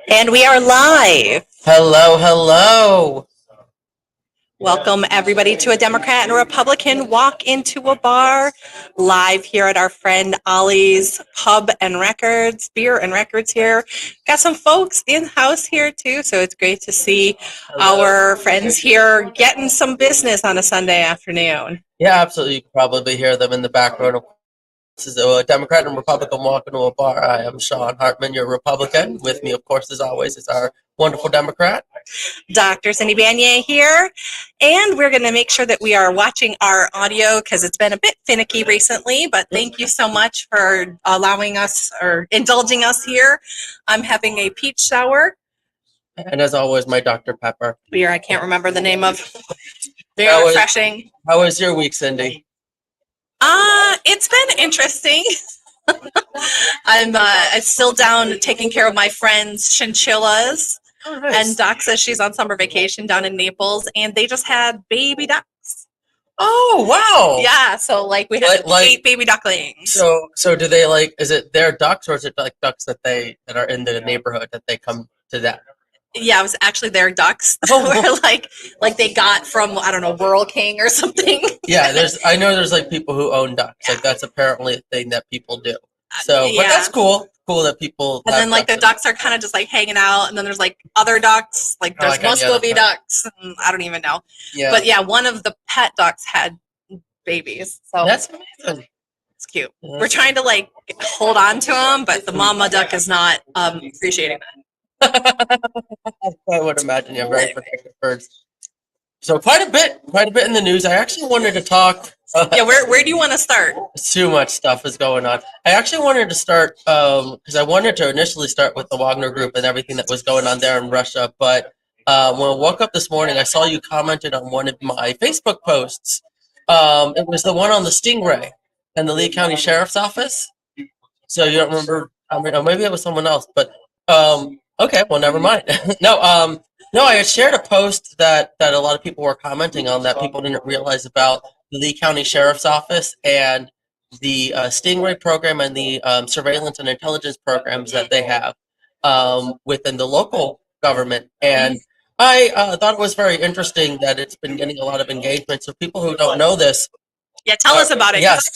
And we are live. Hello, hello. Welcome, everybody, to a Democrat and a Republican walk into a bar live here at our friend Ollie's Pub and Records, Beer and Records here. Got some folks in-house here, too, so it's great to see our friends here getting some business on a Sunday afternoon. Yeah, absolutely. You can probably hear them in the background. This is a Democrat and Republican walk into a bar. I am Sean Hartman, your Republican. With me, of course, as always, is our wonderful Democrat. Dr. Cindy Banier here, and we're going to make sure that we are watching our audio because it's been a bit finicky recently, but thank you so much for allowing us or indulging us here. I'm having a peach sour. And as always, my Dr. Pepper. Beer I can't remember the name of. Very refreshing. How was your week, Cindy? It's been interesting. I'm still down taking care of my friend's chinchillas. Oh, nice. And Doc says she's on summer vacation down in Naples, and they just had baby ducks. Oh, wow. Yeah, so like we had 8 baby ducklings. So do they is it their ducks or is it like ducks that are in the neighborhood that they come to that? Yeah, it was actually their ducks. Were like they got from, I don't know, Rural King or something. Yeah, I know there's like people who own ducks. Like that's apparently a thing that people do. So, but that's cool. Cool that people. And then like the ducks are kind of just like hanging out, and then there's like other ducks, like there's Muscovy ducks, and I don't even know. Yeah. But yeah, one of the pet ducks had babies. So that's amazing. It's cute. We're trying to like hold on to them, but the mama duck is not appreciating that. I would imagine you have very protective birds. So quite a bit in the news. I actually wanted to talk. Where do you want to start? Too much stuff is going on. I actually wanted to start because I wanted to initially start with the Wagner Group and everything that was going on there in Russia. But when I woke up this morning, I saw you commented on one of my Facebook posts. It was the one on the Stingray and the Lee County Sheriff's Office. So you don't remember? I mean, or maybe it was someone else. But okay, well, never mind. No, I had shared a post that a lot of people were commenting on that people didn't realize about the Lee County Sheriff's Office and the Stingray program and the surveillance and intelligence programs that they have within the local government. And I thought it was very interesting that it's been getting a lot of engagement. So people who don't know this. Yeah, tell us about it. Yes.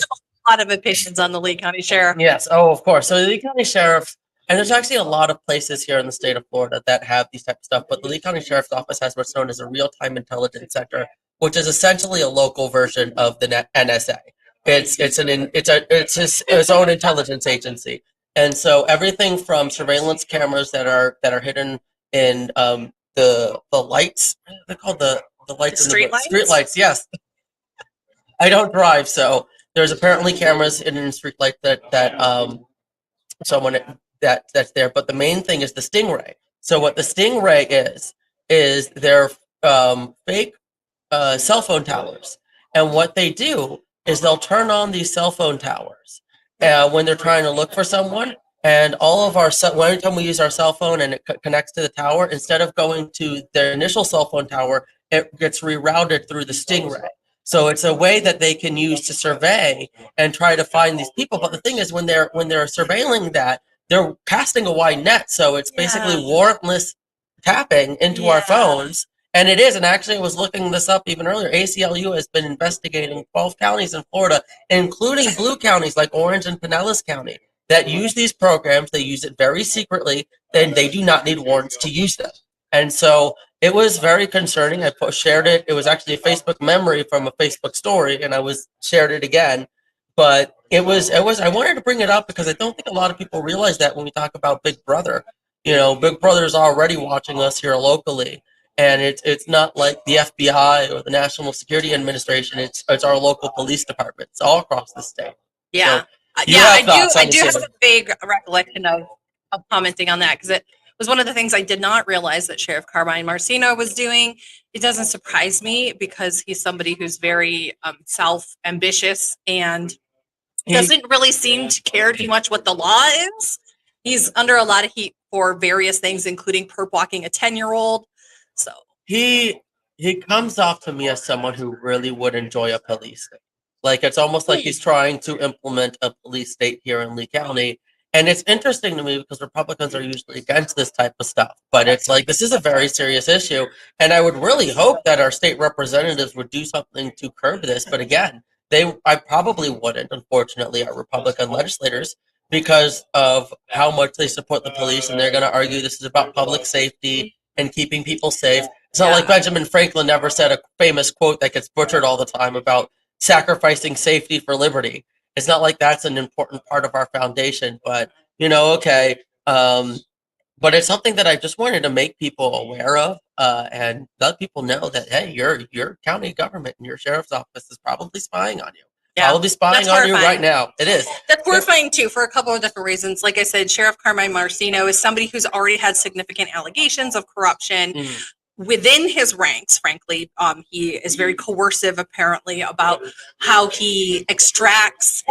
A lot of opinions on the Lee County Sheriff. Yes, oh, of course. So the Lee County Sheriff. And there's actually a lot of places here in the state of Florida that have these type of stuff, but the Lee County Sheriff's Office has what's known as a real-time intelligence center, which is essentially a local version of the NSA. It's its own intelligence agency, and so everything from surveillance cameras that are hidden in the lights, they're called the lights, street lights. Street lights, yes. I don't drive, so there's apparently cameras in the street light that someone. That's there, but the main thing is the Stingray. So what the Stingray is they're fake cell phone towers, and what they do is they'll turn on these cell phone towers when they're trying to look for someone. And all of anytime we use our cell phone and it connects to the tower, instead of going to their initial cell phone tower, it gets rerouted through the Stingray. So it's a way that they can use to survey and try to find these people. But the thing is, when they're surveilling that, they're casting a wide net, so it's basically warrantless tapping into our phones, and it is. And actually, I was looking this up even earlier. ACLU has been investigating 12 counties in Florida, including blue counties like Orange and Pinellas County, that use these programs. They use it very secretly, and they do not need warrants to use them. And so it was very concerning. I shared it. It was actually a Facebook memory from a Facebook story, and I shared it again. But it was. I wanted to bring it up because I don't think a lot of people realize that when we talk about Big Brother. You know, Big Brother is already watching us here locally, and it's not like the FBI or the National Security Administration. It's our local police department. It's all across the state. Yeah, so, I do have a vague recollection of commenting on that because it was one of the things I did not realize that Sheriff Carmine Marcino was doing. It doesn't surprise me because he's somebody who's very self-ambitious and doesn't really seem to care too much what the law is. He's under a lot of heat for various things, including perp walking a 10-year-old. So he comes off to me as someone who really would enjoy a police state. Like it's almost like he's trying to implement a police state here in Lee County. And it's interesting to me because Republicans are usually against this type of stuff, but it's like this is a very serious issue, and I would really hope that our state representatives would do something to curb this. But again, I probably wouldn't, unfortunately, our Republican legislators, because of how much they support the police, and they're going to argue this is about public safety and keeping people safe. It's not like Benjamin Franklin never said a famous quote that gets butchered all the time about sacrificing safety for liberty. It's not like that's an important part of our foundation, but okay. But it's something that I just wanted to make people aware of, and let people know that hey, your county government and your sheriff's office is probably spying on you. Yeah, probably spying on you right now. It is. That's horrifying too, for a couple of different reasons. Like I said, Sheriff Carmine Marcino is somebody who's already had significant allegations of corruption within his ranks. Frankly, he is very coercive, apparently, about how he extracts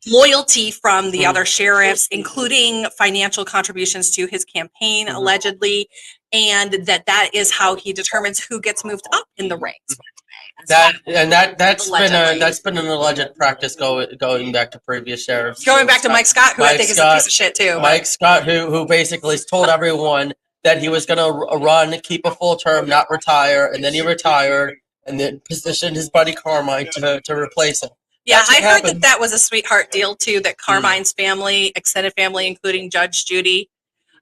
loyalty from the other sheriffs, including financial contributions to his campaign, allegedly, and that is how he determines who gets moved up in the ranks. That's been an alleged practice going back to previous sheriffs. Going back to Mike Scott, who I think is a piece of shit too. Mike Scott, who basically told everyone that he was going to run, keep a full term, not retire, and then he retired, and then positioned his buddy Carmine to replace him. Yeah, I heard that was a sweetheart deal too. That Carmine's family, extended family, including Judge Judy,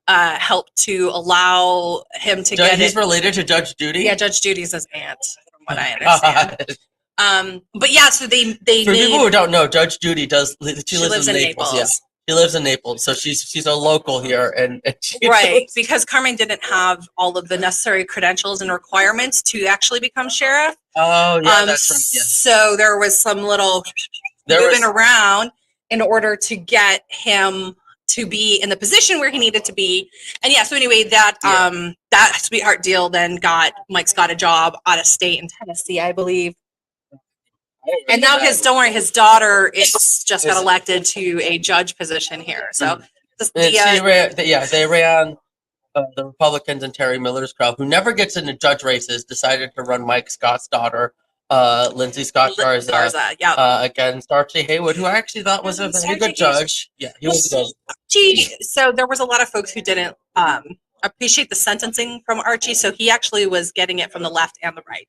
helped to allow him to get. He's related to Judge Judy. Yeah, Judge Judy's his aunt, from what I understand. But yeah, so they for people who don't know, Judge Judy does. She lives in Naples. Yeah. She lives in Naples, so she's a local here, and right, because Carmine didn't have all of the necessary credentials and requirements to actually become sheriff. Oh yeah, that's right. Yeah. So there was some little moving around in order to get him to be in the position where he needed to be. And yeah, so anyway, that sweetheart deal then got Mike Scott a job out of state in Tennessee, I believe. And now his daughter is just got elected to a judge position here. So they ran the Republicans and Terry Miller's crowd, who never gets into judge races, decided to run Mike Scott's daughter, Lindsay Scott Garza, against Archie Haywood, who I actually thought was a very good judge. Yeah, he was good. So there was a lot of folks who didn't appreciate the sentencing from Archie, so he actually was getting it from the left and the right.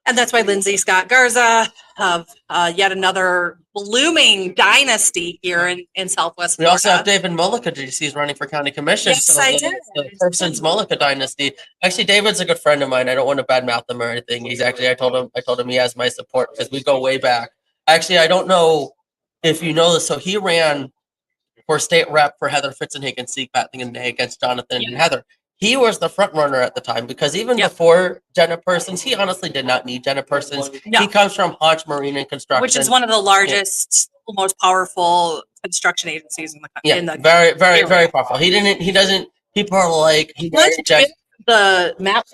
And that's why Lindsay Scott Garza of yet another blooming dynasty here in Southwest Florida. We also have David Mullica. He's running for county commission. Yes, so I did. The person's Mullica dynasty. Actually, David's a good friend of mine. I don't want to badmouth him or anything. He's actually, I told him he has my support because we go way back. Actually, I don't know if you know this. So he ran for state rep for Heather Fitzenhagen's seat back in the day against Jonathan and Heather. He was the front runner at the time because even before Jenna Persons, he honestly did not need Jenna Persons. No. He comes from Hodge Marine and Construction, which is one of the largest, most powerful construction agencies in the very, very, very powerful. People are like, the map.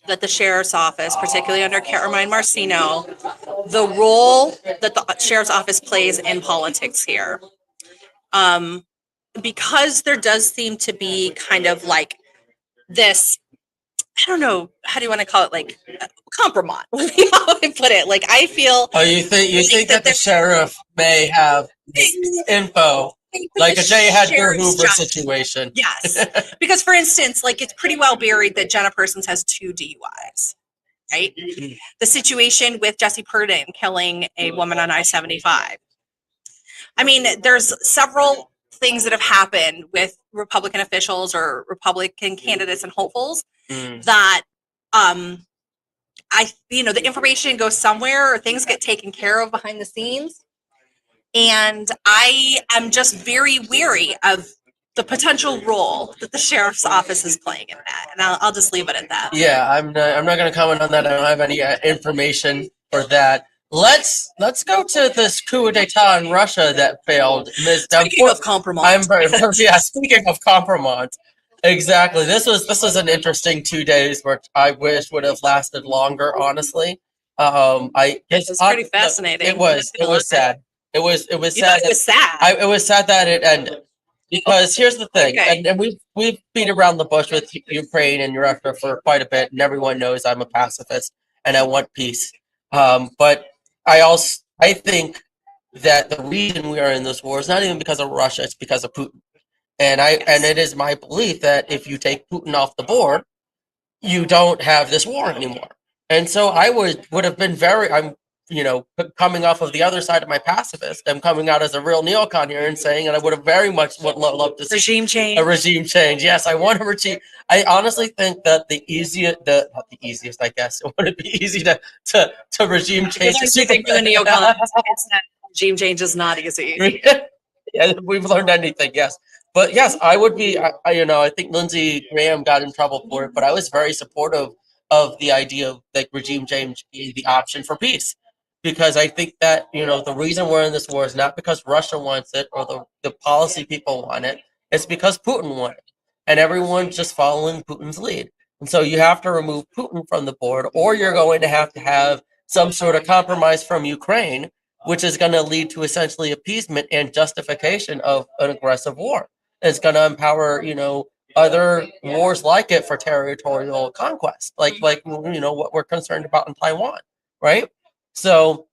That the sheriff's office, particularly under Caroline Marcino, the role that the sheriff's office plays in politics here. Because there does seem to be kind of like this I don't know, how do you want to call it, like compromise? Let me how I put it. Like I feel. Oh, you think that the sheriff may have info like a J. Edgar Hoover situation? Yes, because for instance, like it's pretty well buried that Jenna Persons has 2 DUIs. Right? The situation with Jesse Purdon killing a woman on I-75. I mean, there's several things that have happened with Republican officials or Republican candidates and hopefuls that the information goes somewhere or things get taken care of behind the scenes. And I am just very weary of the potential role that the sheriff's office is playing in that. And I'll just leave it at that. Yeah, I'm not going to comment on that. I don't have any information for that. Let's go to this coup d'état in Russia that failed. Speaking of compromise. Speaking of compromise. Exactly. This was an interesting 2 days, which I wish would have lasted longer, honestly. It was pretty fascinating. It was sad. It was sad. It was sad. It was sad that it ended. Because here's the thing, and we've beat around the bush with Ukraine and Russia for quite a bit, and everyone knows I'm a pacifist and I want peace. But I think that the reason we are in this war is not even because of Russia; it's because of Putin. And it is my belief that if you take Putin off the board, you don't have this war anymore. And so I would have been coming off of the other side of my pacifist. I'm coming out as a real neocon here and saying, and I would have very much loved to see a regime change. Yes, I want a regime. I honestly think that not the easiest, I guess, it wouldn't be easy to regime change. Regime change is not easy. Yeah, we've learned anything, yes. But yes, I would be, I think Lindsey Graham got in trouble for it, but I was very supportive of the idea of like regime change being the option for peace. Because I think that, the reason we're in this war is not because Russia wants it or the policy people want it. It's because Putin wants it. And everyone's just following Putin's lead. And so you have to remove Putin from the board, or you're going to have some sort of compromise from Ukraine, which is going to lead to essentially appeasement and justification of an aggressive war. It's going to empower, other wars like it for territorial conquest, like what we're concerned about in Taiwan, right? So,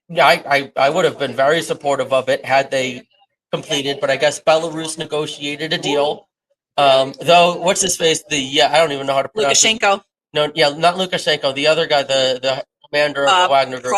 yeah, I would have been very supportive of it had they completed, but I guess Belarus negotiated a deal. Though, what's his face? I don't even know how to pronounce it. Lukashenko. No, yeah, not Lukashenko. The other guy, the commander of the Wagner Group.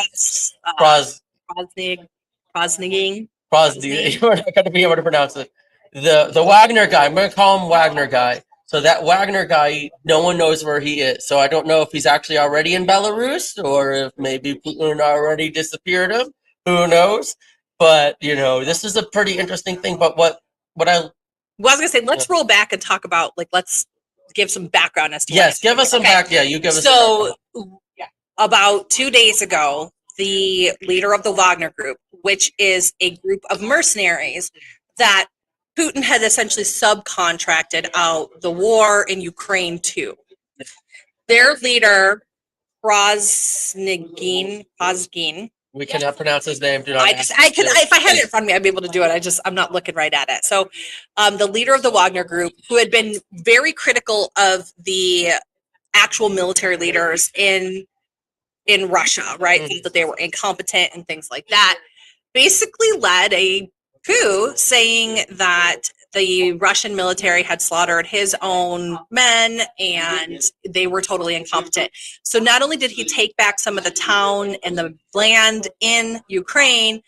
Prosnigin. You're not going to be able to pronounce it. The Wagner guy. I'm going to call him Wagner guy. So that Wagner guy, no one knows where he is. So I don't know if he's actually already in Belarus or if maybe Putin already disappeared him. Who knows? But this is a pretty interesting thing. But what I was gonna say, let's roll back and talk about let's give some background as to give us some back. Yeah, you give us. So about 2 days ago, the leader of the Wagner Group, which is a group of mercenaries that Putin had essentially subcontracted out the war in Ukraine to. Their leader, Prosnigin. We cannot pronounce his name. Do not. I could, if I had it in front of me, I'd be able to do it. I'm not looking right at it. So, the leader of the Wagner Group, who had been very critical of the actual military leaders in Russia, right, that they were incompetent and things like that, basically led a coup saying that the Russian military had slaughtered his own men and they were totally incompetent. So not only did he take back some of the town and the land in Ukraine,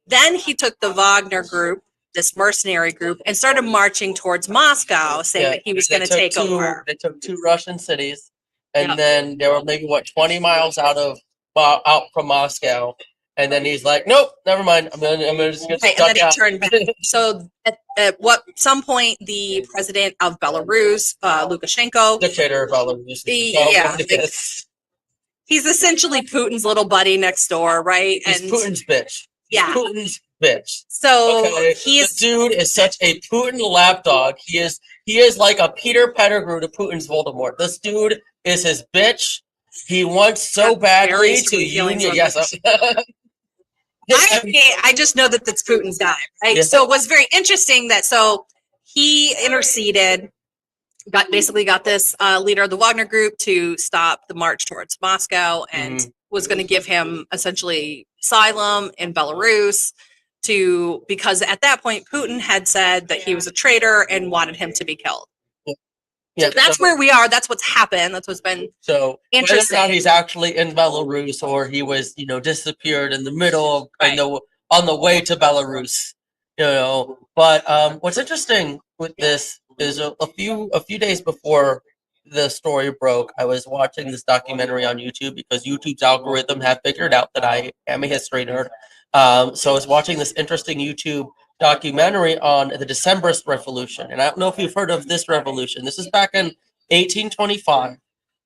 then he took the Wagner Group, this mercenary group, and started marching towards Moscow, saying that he was going to take over. They took 2 Russian cities, and then they were maybe 20 miles out from Moscow. And then he's like, "Nope, never mind. I'm gonna just get stuck and then he turned back. So at some point, the president of Belarus, Lukashenko, dictator of Belarus, he's essentially Putin's little buddy next door, right? He's Putin's bitch. Yeah, Putin's bitch. So this dude is such a Putin lapdog. He is like a Peter Pettigrew to Putin's Voldemort. This dude is his bitch. He wants so badly to union. Yes. I just know that that's Putin's guy, right? Yeah. So it was very interesting that he interceded basically got this leader of the Wagner group to stop the march towards Moscow, and was going to give him essentially asylum in Belarus because at that point Putin had said that he was a traitor and wanted him to be killed. Yeah, so that's where we are. That's what's happened. That's what's been interesting. Whether or not he's actually in Belarus or he was, disappeared in the middle of, on the way to Belarus, But what's interesting with this is a few days before the story broke, I was watching this documentary on YouTube because YouTube's algorithm have figured out that I am a history nerd. So I was watching this interesting YouTube documentary on the Decembrist Revolution. And I don't know if you've heard of this revolution. This is back in 1825.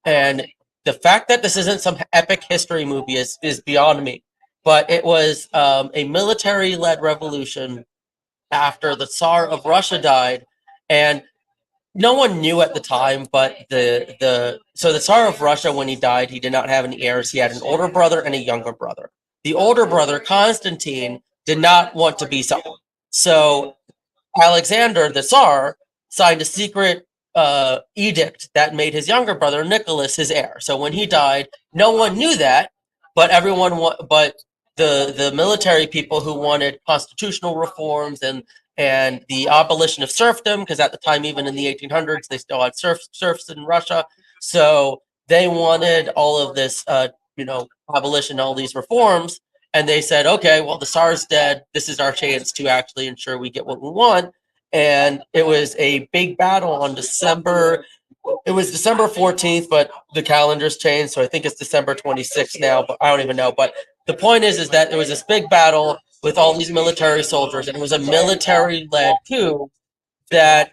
And the fact that this isn't some epic history movie is beyond me. But it was a military-led revolution after the Tsar of Russia died. And no one knew at the time, but the Tsar of Russia, when he died, he did not have any heirs. He had an older brother and a younger brother. The older brother, Constantine, did not want to be Tsar. So Alexander, the Tsar, signed a secret edict that made his younger brother, Nicholas, his heir. So when he died, no one knew that, but the military people who wanted constitutional reforms and the abolition of serfdom, because at the time, even in the 1800s, they still had serfs in Russia. So they wanted all of this, abolition, all these reforms. And they said, okay, well, the Tsar's dead. This is our chance to actually ensure we get what we want. And it was a big battle on December 14th, but the calendar's changed. So I think it's December 26th now, but I don't even know. But the point is that there was this big battle with all these military soldiers, and it was a military-led coup that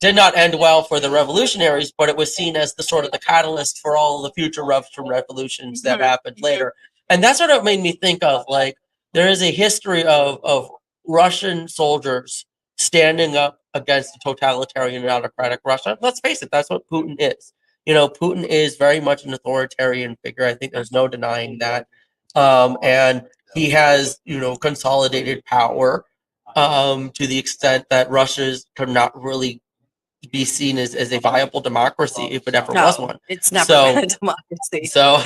did not end well for the revolutionaries, but it was seen as the sort of the catalyst for all of the future Russian revolutions that happened later. And that's what it made me think of. Like, there is a history of Russian soldiers standing up against a totalitarian and autocratic Russia. Let's face it, that's what Putin is. Putin is very much an authoritarian figure. I think there's no denying that. And he has, consolidated power to the extent that Russia's could not really be seen as a viable democracy if it ever was one. It's never been a democracy. So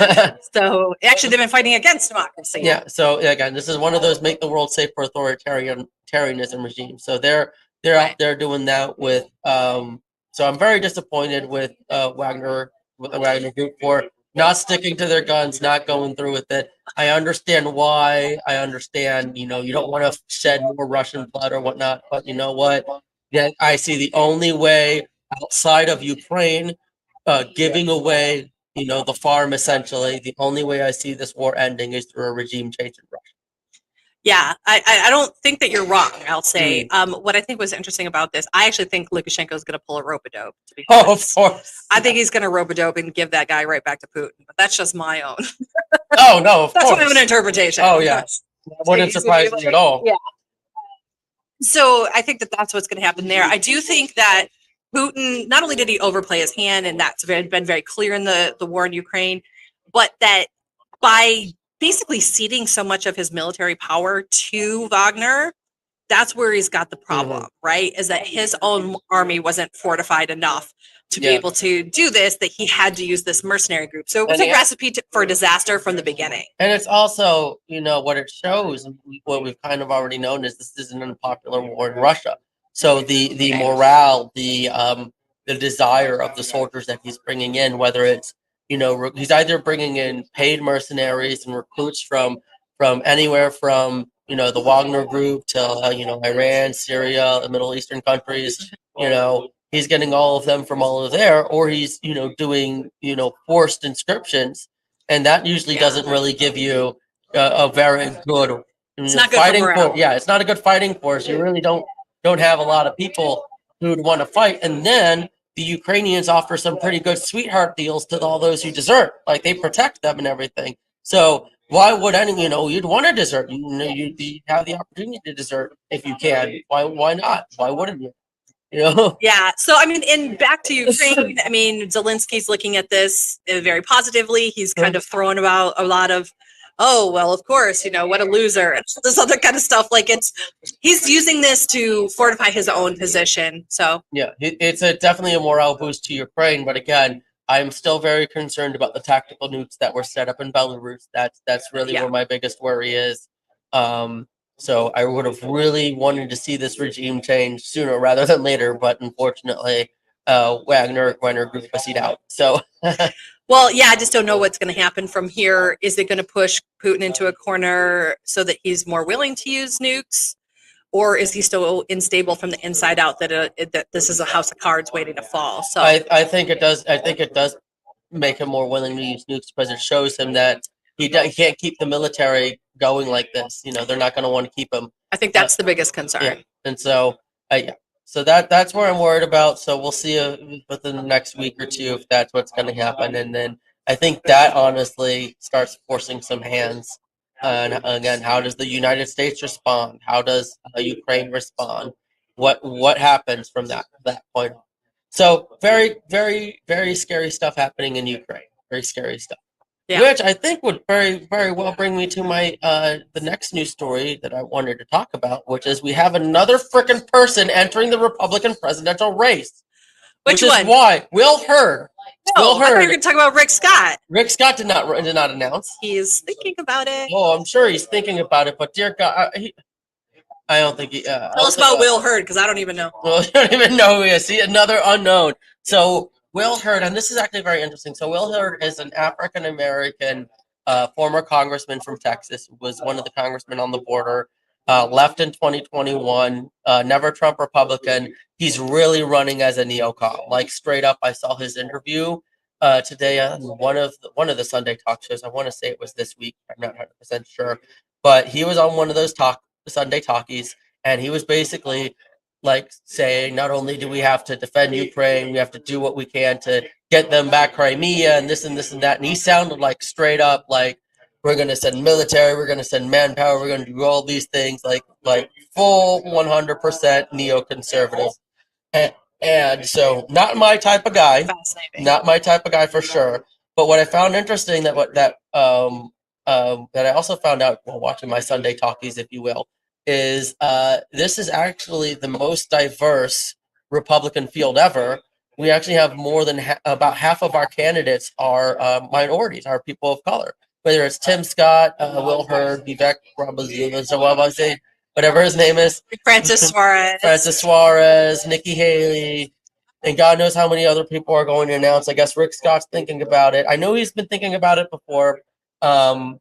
actually, they've been fighting against democracy. Yeah. So again, this is one of those make the world safe for authoritarianism regimes. So they're out there doing that with. So I'm very disappointed with Wagner Group for not sticking to their guns, not going through with it. I understand why. I understand, you don't want to shed more Russian blood or whatnot. But you know what? Yeah, I see the only way outside of Ukraine giving away, the farm essentially. The only way I see this war ending is through a regime change in Russia. Yeah, I don't think that you're wrong. I'll say what I think was interesting about this. I actually think Lukashenko is going to pull a rope-a-dope. Oh, of course. I think he's going to rope-a-dope and give that guy right back to Putin. But that's just my own. Oh no, of that's course. That's my own interpretation. Oh yeah, wouldn't surprise me at all. Yeah. So I think that that's what's going to happen there. I do think that Putin, not only did he overplay his hand, and that's been very clear in the war in Ukraine, but that by basically ceding so much of his military power to Wagner, that's where he's got the problem, right? Is that his own army wasn't fortified enough to be able to do this, that he had to use this mercenary group. So it was a recipe for disaster from the beginning. And it's also, what it shows, what we've kind of already known is this is an unpopular war in Russia. So the morale, the desire of the soldiers that he's bringing in, whether it's, he's either bringing in paid mercenaries and recruits from anywhere from, the Wagner Group to, Iran, Syria, the Middle Eastern countries, he's getting all of them from all of there, or he's, doing, forced inscriptions. And that usually doesn't really give you a very good, it's not good fighting force. Yeah, it's not a good fighting force. You really don't have a lot of people who would want to fight. And then the Ukrainians offer some pretty good sweetheart deals to all those who desert. Like, they protect them and everything. So why would you'd want to desert? You have the opportunity to desert if you can. Why not? Why wouldn't you? Yeah. So, and back to Ukraine, Zelensky's looking at this very positively. He's kind of throwing about a lot of oh, well, of course, what a loser, and all this other kind of stuff. Like he's using this to fortify his own position. So yeah, it's definitely a morale boost to Ukraine. But again, I'm still very concerned about the tactical nukes that were set up in Belarus. That's really where my biggest worry is. So I would have really wanted to see this regime change sooner rather than later, but unfortunately, Wagner Group was out. So. Well, yeah, I just don't know what's going to happen from here. Is it going to push Putin into a corner so that he's more willing to use nukes? Or is he still unstable from the inside out that this is a house of cards waiting to fall? So I think it does. I think it does make him more willing to use nukes because it shows him that he can't keep the military going like this. They're not going to want to keep him. I think that's the biggest concern. Yeah. And so, yeah. So that's where I'm worried about. So we'll see within the next week or two if that's what's going to happen, and then I think that honestly starts forcing some hands. And again, how does the United States respond? How does Ukraine respond? What happens from that point on? So very, very, very scary stuff happening in Ukraine. Very scary stuff. Yeah. Which I think would very, very well bring me to my the next news story that I wanted to talk about, which is we have another freaking person entering the Republican presidential race. Which one? Is why Will Hurd. No, Will Hurd. I thought you were going to talk about Rick Scott. Rick Scott did not announce. He's thinking about it. Oh, I'm sure he's thinking about it, but dear God, I don't think he. Tell us about Will Hurd, because I don't even know. Well, you don't even know who he is. See, another unknown. So Will Hurd, and this is actually very interesting. So Will Hurd is an African American former congressman from Texas. Was one of the congressmen on the border. Left in 2021. Never Trump Republican. He's really running as a neocon. Like straight up, I saw his interview today on one of the Sunday talk shows. I want to say it was this week. I'm not 100% sure, but he was on one of those Sunday talkies, and he was basically like saying, not only do we have to defend Ukraine, we have to do what we can to get them back Crimea and this and this and that. And he sounded like straight up like, we're going to send military, we're going to send manpower, we're going to do all these things, like full 100% neoconservative. And so not my type of guy, not my type of guy for sure. But what I found interesting that I also found out while watching my Sunday talkies, if you will, is this is actually the most diverse Republican field ever. We actually have more than about half of our candidates are minorities, are people of color. Whether it's Tim Scott, Will Hurd, Vivek Ramaswamy, whatever his name is, Francis Suarez, Nikki Haley, and God knows how many other people are going to announce. I guess Rick Scott's thinking about it. I know he's been thinking about it before. The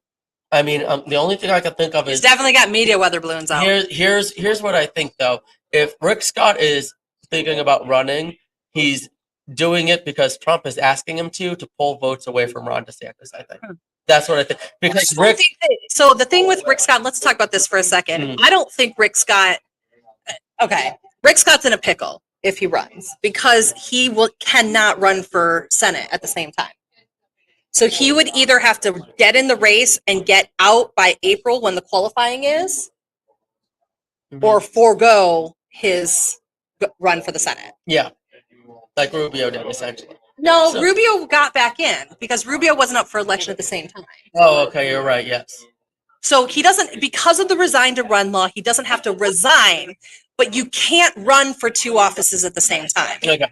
only thing I can think of is he's definitely got media weather balloons out. Here's what I think though. If Rick Scott is thinking about running, he's doing it because Trump is asking him to pull votes away from Ron DeSantis. I think that's what I think. Because so the thing with Rick Scott, let's talk about this for a second. I don't think Rick Scott. Okay, Rick Scott's in a pickle if he runs because he cannot run for Senate at the same time. So he would either have to get in the race and get out by April when the qualifying is, or forego his run for the Senate. Yeah, like Rubio did, essentially. No, so. Rubio got back in because Rubio wasn't up for election at the same time. Oh, okay, you're right, yes. So he doesn't, because of the resign to run law, he doesn't have to resign, but you can't run for two offices at the same time. Okay.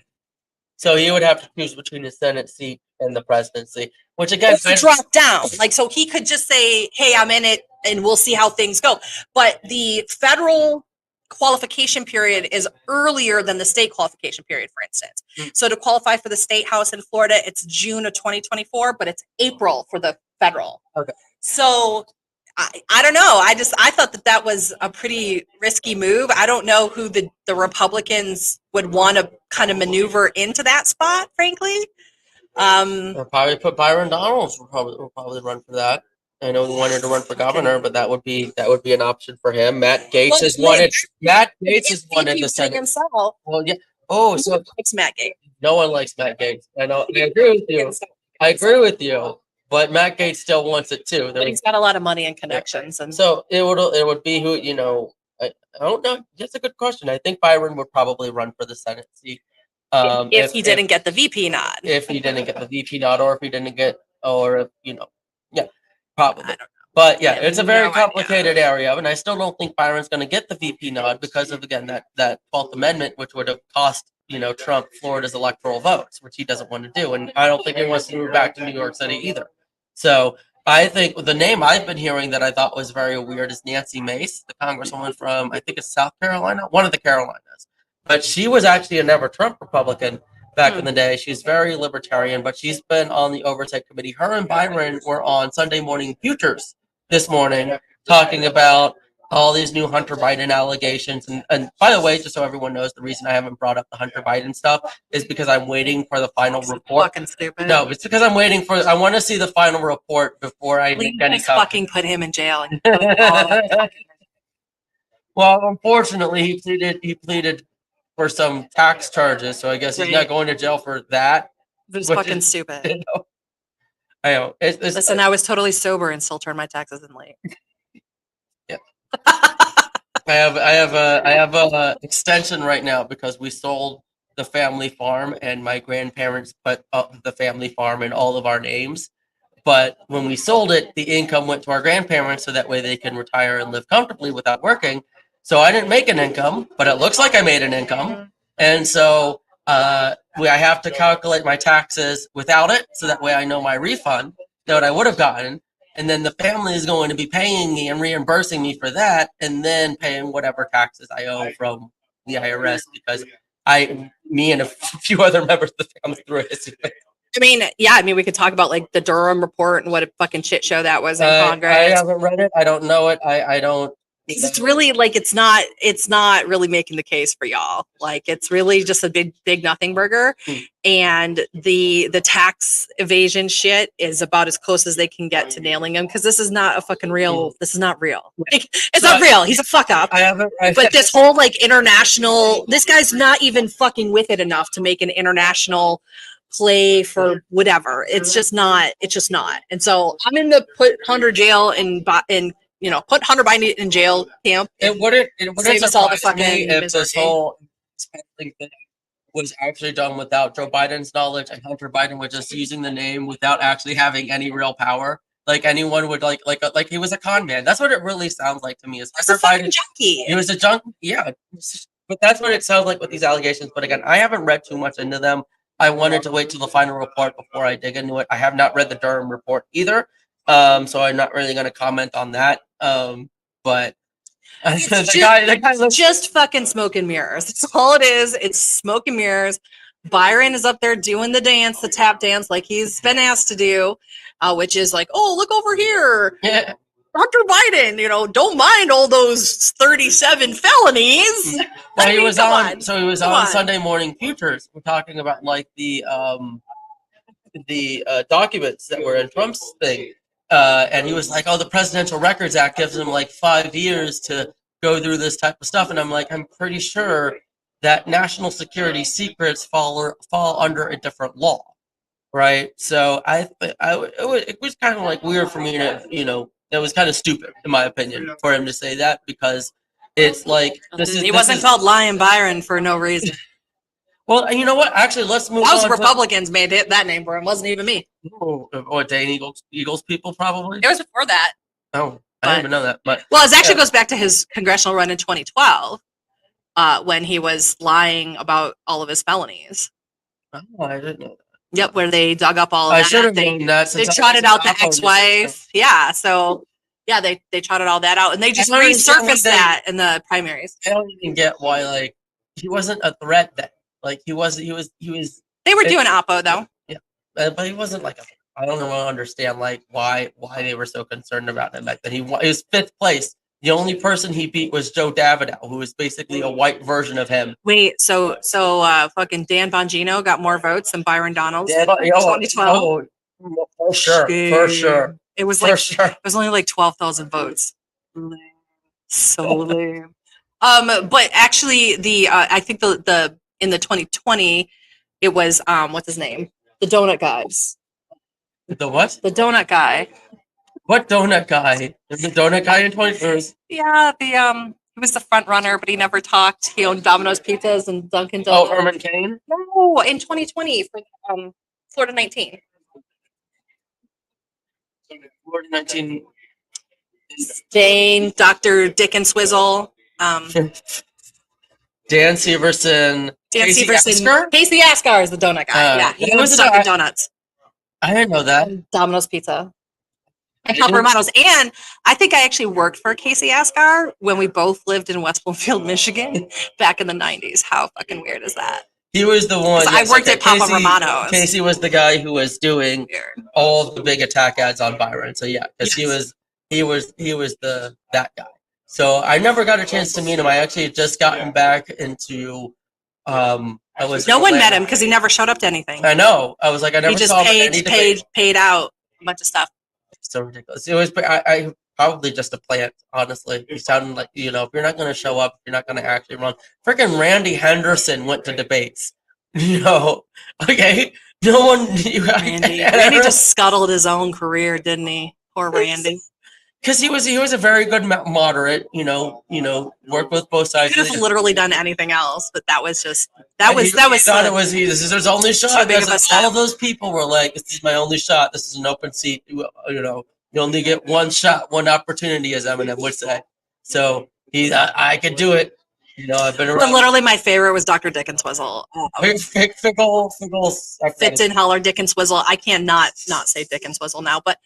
So he would have to choose between the Senate seat and the presidency, which again drop down. Like, so he could just say, "Hey, I'm in it, and we'll see how things go." But the federal qualification period is earlier than the state qualification period, for instance. So to qualify for the state house in Florida, it's June of 2024, but it's April for the federal. Okay. So I don't know. I thought that was a pretty risky move. I don't know who the Republicans would want to kind of maneuver into that spot, frankly. They'll probably put Byron Donalds will probably run for that. I know he wanted to run for governor, but that would be an option for him. Matt Gaetz has wanted the Senate himself. Well, yeah. Oh, so it's Matt Gaetz. No one likes Matt Gaetz. I know. I agree with you. But Matt Gaetz still wants it too. But he's got a lot of money and connections, and so it would be who I don't know. That's a good question. I think Byron would probably run for the Senate seat if he didn't get the VP nod. If he didn't get the VP nod, or if he didn't get, or if yeah, probably. But yeah, it's a very No complicated area, and I still don't think Byron's going to get the VP nod because of again that 12th Amendment, which would have cost Trump Florida's electoral votes, which he doesn't want to do, and I don't think he wants to move back to New York City either. So I think the name I've been hearing that I thought was very weird is Nancy Mace, the congresswoman from I think it's South Carolina, one of the Carolinas, but she was actually a never Trump Republican back in the day. She's very libertarian, but she's been on the oversight committee. Her and Byron were on Sunday Morning Futures this morning talking about all these new Hunter Biden allegations. And by the way, just so everyone knows, the reason I haven't brought up the Hunter Biden stuff is because I'm waiting for the final report. Fucking stupid. No, it's because I'm waiting for. I want to see the final report before I make any comment. Fucking put him in jail. Well, unfortunately, he pleaded for some tax charges, so I guess he's not going to jail for that. It's fucking stupid. I know. Listen, I was totally sober and still turned my taxes in late. Yeah. I have a extension right now because we sold the family farm and my grandparents put up the family farm in all of our names. But when we sold it, the income went to our grandparents so that way they can retire and live comfortably without working. So I didn't make an income, but it looks like I made an income. And so I have to calculate my taxes without it so that way I know my refund that I would have gotten. And then the family is going to be paying me and reimbursing me for that and then paying whatever taxes I owe from the IRS because me and a few other members of the family threw it. I mean, we could talk about like the Durham report and what a fucking shit show that was in Congress. I haven't read it. I don't know it. I don't. Because it's really like it's not really making the case for y'all. Like it's really just a big nothing burger, and the tax evasion shit is about as close as they can get to nailing him. Because this is not a fucking real. This is not real. Like, it's not real. He's a fuck up. But this whole like international. This guy's not even fucking with it enough to make an international play for whatever. It's just not. And so I'm in the put Hunter jail and put Hunter Biden in jail camp. It wouldn't surprise me if this whole thing was actually done without Joe Biden's knowledge and Hunter Biden was just using the name without actually having any real power. Like anyone would like he was a con man. That's what it really sounds like to me. Is Hunter Biden junkie? He was a junkie. Yeah, but that's what it sounds like with these allegations. But again, I haven't read too much into them. I wanted to wait till the final report before I dig into it. I have not read the Durham report either. So I'm not really going to comment on that. But the guy looks just fucking smoke and mirrors. That's all it is. It's smoke and mirrors. Byron is up there doing the dance, the tap dance, like he's been asked to do, which is like, oh, look over here. Yeah. Hunter Biden, don't mind all those 37 felonies. Well, he was on Sunday Morning Futures. We're talking about like the documents that were in Trump's thing. And he was like, oh, the Presidential Records Act gives him like 5 years to go through this type of stuff. And I'm like, I'm pretty sure that national security secrets fall under a different law. Right. So it was kind of like weird for me to, it was kind of stupid, in my opinion, for him to say that because it's like he wasn't called Lion Byron for no reason. Well, you know what? Actually, let's move on. Those Republicans made it that name for him. Wasn't even me. Or Dane Eagles people, probably. It was before that. Oh, I didn't even know that. But it actually goes back to his congressional run in 2012, when he was lying about all of his felonies. Oh, I didn't know that. Yep, where they dug up all of that. I should have known that. They trotted out the ex-wife. Yeah, so yeah, they trotted all that out, and they just resurfaced that in the primaries. I don't even get why he wasn't a threat then. He was. They were doing Oppo though. Yeah, but he wasn't I don't understand why they were so concerned about him back then. He was 5th place. The only person he beat was Joe Davidow, who was basically a white version of him. Wait, so fucking Dan Bongino got more votes than Byron Donalds in 2012? Oh, for sure. It was it was only 12,000 votes. So lame. But actually, I think the in the 2020, it was what's his name? The donut guys. The what? The donut guy. What donut guy? Is the donut guy in 2020? Yeah, he was the front runner, but he never talked. He owned Domino's Pizzas and Dunkin' Donuts. Oh, Herman Cain? No, in 2020 for Florida 19. Florida 19. Dane, Dr. Dick and Swizzle. Dan Severson. Dan Casey Severson. Asker? Casey Asker is the donut guy. Yeah, he owns Dunkin' Donuts. I didn't know that. Domino's Pizza. And Papa Romano's. And I think I actually worked for Casey Asker when we both lived in West Bloomfield, Michigan back in the 90s. How fucking weird is that? He was the one. I worked at Papa Romano's. Casey was the guy who was doing all the big attack ads on Byron. So yeah, because he was that guy. So I never got a chance to meet him. I actually had just gotten back into. No one met him because he never showed up to anything. I know. I was like, I never saw him. He just paid out a bunch of stuff. So ridiculous. It was. I probably just a plant. Honestly, he sounded like if you're not going to show up, you're not going to actually run. Freaking Randy Henderson went to debates. Okay. No one. Randy just scuttled his own career, didn't he? Poor Randy. Because he was a very good moderate. Worked with both sides. Could have literally done anything else, but that was Thought it was this is his only shot. All of those people were like, "This is my only shot. This is an open seat. You only get one shot, one opportunity," as Eminem would say. So I could do it. I've been around. Literally, my favorite was Dr. Dick and Swizzle. Fits in holler Dick and Swizzle. I cannot not say Dick and Swizzle now, but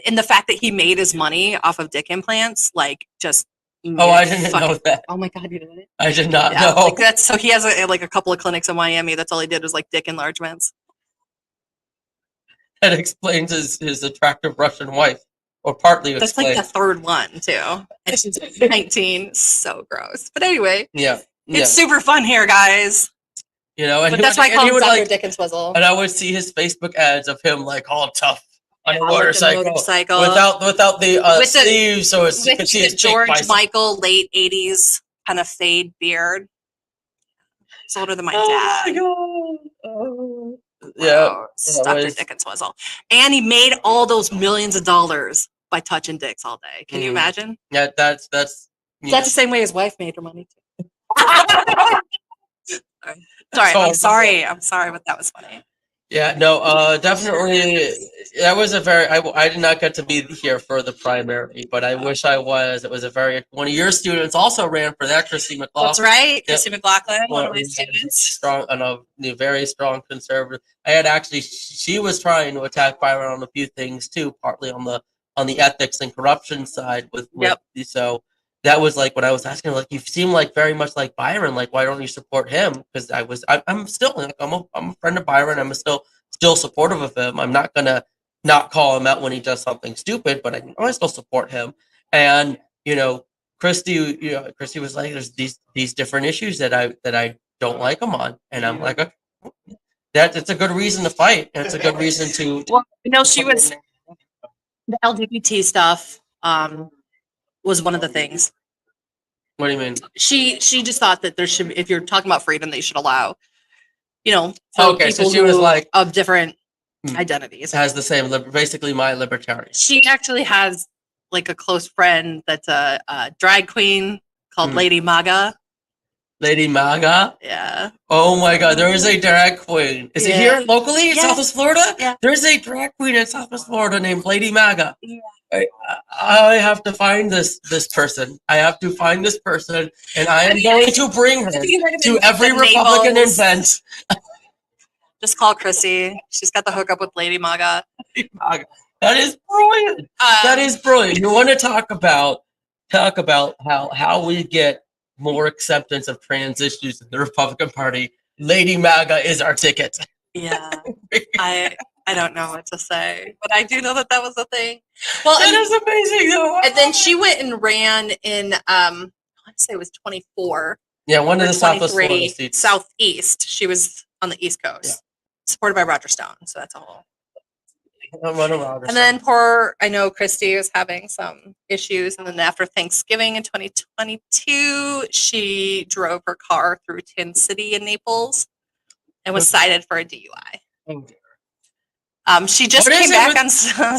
in the fact that he made his money off of dick implants, just. I didn't know that. Oh my God, you didn't? I did not know. So he has a couple of clinics in Miami. That's all he did was dick enlargements. That explains his attractive Russian wife. Or partly that's explained. The third one too. And she's 19. So gross. But anyway. Yeah. It's super fun here, guys. And that's why I call him Dr. Dick and Swizzle. And I would see his Facebook ads of him all tough on a motorcycle. Without the sleeves, so you can see his George Michael late 80s kind of fade beard. He's older than my dad. Oh my God. Yeah, Dr. Dick and Swizzle. And he made all those millions of dollars by touching dicks all day. Can you imagine? Yeah, that's the same way his wife made her money too. Sorry. I'm sorry, but that was funny. Yeah, no, definitely. That was I did not get to be here for the primary, but I wish I was. It was one of your students also ran for that, Christy McLaughlin. That's right, Christy McLaughlin, one of my students. Strong, and a very strong conservative. She was trying to attack Byron on a few things too, partly on the ethics and corruption side so that was when I was asking her, you seem very much like Byron, why don't you support him? Because I'm still I'm a friend of Byron. I'm still supportive of him. I'm not gonna not call him out when he does something stupid, but I still support him. And Christy was like, there's these different issues that I don't like him on, and I'm like, okay, it's a good reason to fight, and it's a good reason to. Well, she was the LGBT stuff. Was one of the things. What do you mean? She just thought that there should, if you're talking about freedom, they should allow, people so she was of different identities. Has the same, basically my libertarian. She actually has a close friend that's a drag queen called Lady Maga. Lady Maga? Yeah. Oh my God, there is a drag queen. Is it here locally in Southwest Florida? Yeah. There's a drag queen in Southwest Florida named Lady Maga. Yeah. I have to find this person. I have to find this person, and I am going to bring her to every Republican event. Just call Chrissy. She's got the hookup with Lady Maga. That is brilliant. That is brilliant. You want to talk about how we get more acceptance of trans issues in the Republican Party? Lady Maga is our ticket. Yeah, I don't know what to say, but I do know that was a thing. Well, that is amazing, though. And then she went and ran in, I want to say it was 24. Yeah, one of the Southwest Florida seats. Southeast. She was on the East Coast, supported by Roger Stone. So that's a whole. And then I know Christy was having some issues, and then after Thanksgiving in 2022, she drove her car through Tin City in Naples and was cited for a DUI. She just came back on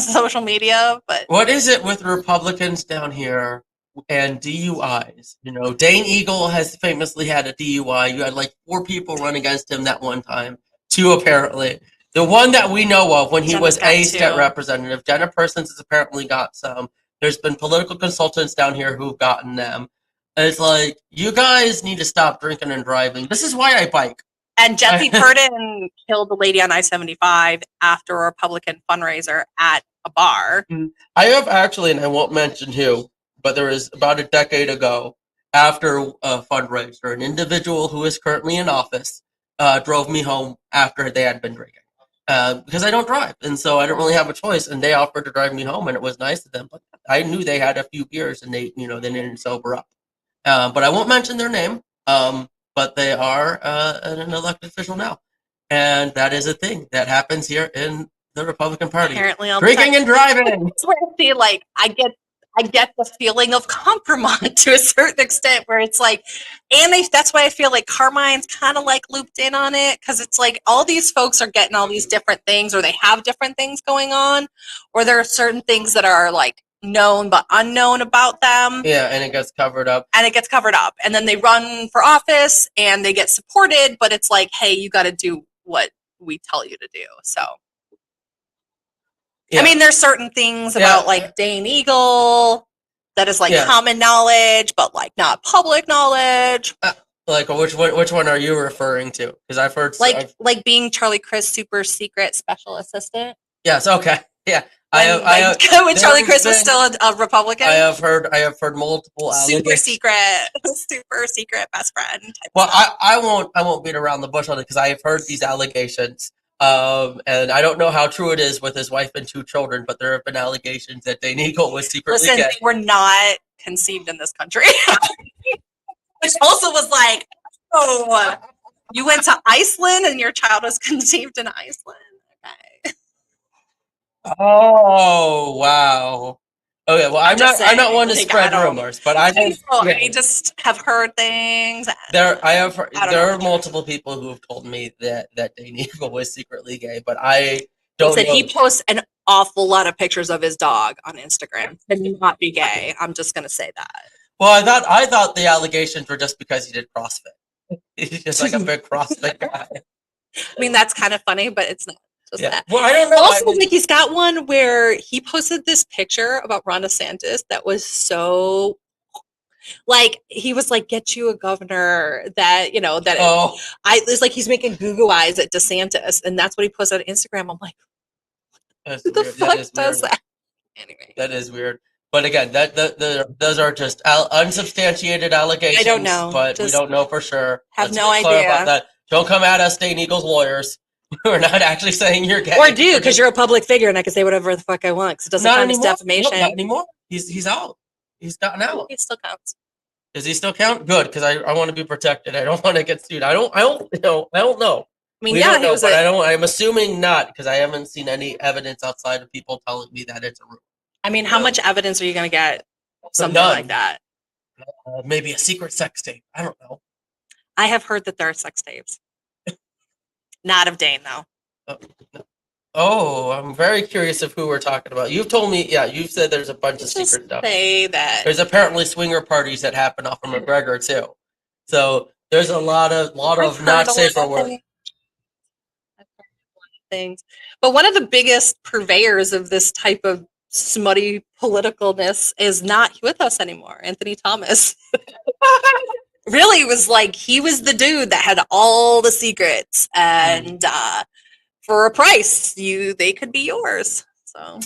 social media, but what is it with Republicans down here and DUIs? Dane Eagle has famously had a DUI. You had 4 people run against him that one time. 2 apparently. The one that we know of when he was a state representative. Jenna Persons has apparently got some. There's been political consultants down here who've gotten them. And it's like, you guys need to stop drinking and driving. This is why I bike. And Jesse Purdon killed a lady on I-75 after a Republican fundraiser at a bar. I have actually, and I won't mention who, but there was about a decade ago, after a fundraiser, an individual who is currently in office drove me home after they had been drinking. Because I don't drive, and so I don't really have a choice. And they offered to drive me home, and it was nice of them. But I knew they had a few beers, and they didn't sober up. But I won't mention their name. But they are an elected official now, and that is a thing that happens here in the Republican Party. Apparently, drinking and driving. That's where I feel like I get the feeling of compromise to a certain extent, where it's like, and that's why I feel like Carmine's kind of like looped in on it, because it's like all these folks are getting all these different things, or they have different things going on, or there are certain things that are like known but unknown about them. Yeah, and it gets covered up. And then they run for office and they get supported, but it's like, hey, you got to do what we tell you to do. So, yeah. I mean, there's certain things about like Dane Eagle that is like common knowledge, but like not public knowledge. Like which one are you referring to? Because I've heard like being Charlie Crist's super secret special assistant. Yes. Okay. Yeah. When Charlie Crist was still a Republican. I have heard multiple super secret best friend. Well, I won't beat around the bush on it, because I have heard these allegations. And I don't know how true it is with his wife and 2 children, but there have been allegations that Dane Eagle was secretly gay. They were not conceived in this country. Which also was like, oh, you went to Iceland and your child was conceived in Iceland. Okay. Oh wow. Okay, well, I'm not one to spread rumors, but I just have heard things. There are multiple people who have told me that Dane Eagle was secretly gay, but I don't know. He posts an awful lot of pictures of his dog on Instagram and not be gay. I'm just gonna say that. Well, I thought the allegations were just because he did CrossFit. He's just like a big CrossFit guy. I mean, that's kind of funny, but it's not. That. Well, I don't know. Also, like, he's got one where he posted this picture about Ron DeSantis that was so, like, he was like, "Get you a governor that it's like he's making Google eyes at DeSantis," and that's what he posted on Instagram. I'm like, who the fuck does that? Anyway, that is weird. But again, those are just unsubstantiated allegations. I don't know, but we don't know for sure. Have no idea. About that. Don't come at us, Dane Eagle's lawyers. We're not actually saying you're gay. Or do, because you're a public figure and I can say whatever the fuck I want, because it doesn't count as defamation. No, not anymore. He's out. He's gotten out. He still counts. Does he still count? Good, because I want to be protected. I don't want to get sued. I don't know. I mean, I'm assuming not, because I haven't seen any evidence outside of people telling me that it's a rumor. I mean, how much evidence are you going to get? Something like that. Maybe a secret sex tape. I don't know. I have heard that there are sex tapes. Not of Dane, though. Oh, I'm very curious of who we're talking about. You've told me, you've said there's a bunch of secret stuff. Say that. There's apparently swinger parties that happen off of McGregor, too. So there's a lot of not safe for work things. But one of the biggest purveyors of this type of smutty politicalness is not with us anymore, Anthony Thomas. Really, it was like he was the dude that had all the secrets, and for a price, they could be yours. So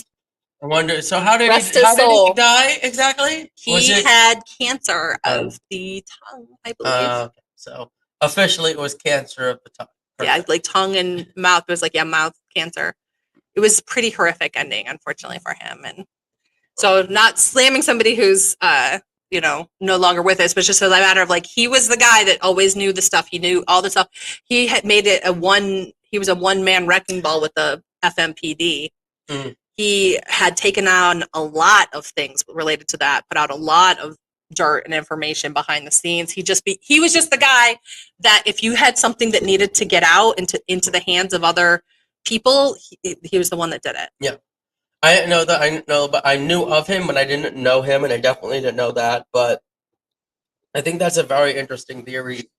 I wonder. So how did he die exactly? He had cancer of the tongue, I believe. So officially, it was cancer of the tongue. Perfect. Yeah, like tongue and mouth. It was like mouth cancer. It was a pretty horrific ending, unfortunately, for him. And so, not slamming somebody who's no longer with us, but just a matter of like, he was the guy that always knew the stuff. He knew all the stuff. He had made it he was a one-man wrecking ball with the FMPD. Mm. He had taken on a lot of things related to that, put out a lot of dirt and information behind the scenes. He was just the guy that if you had something that needed to get out into the hands of other people, he was the one that did it. Yeah. I knew of him, but I didn't know him, and I definitely didn't know that. But I think that's a very interesting theory.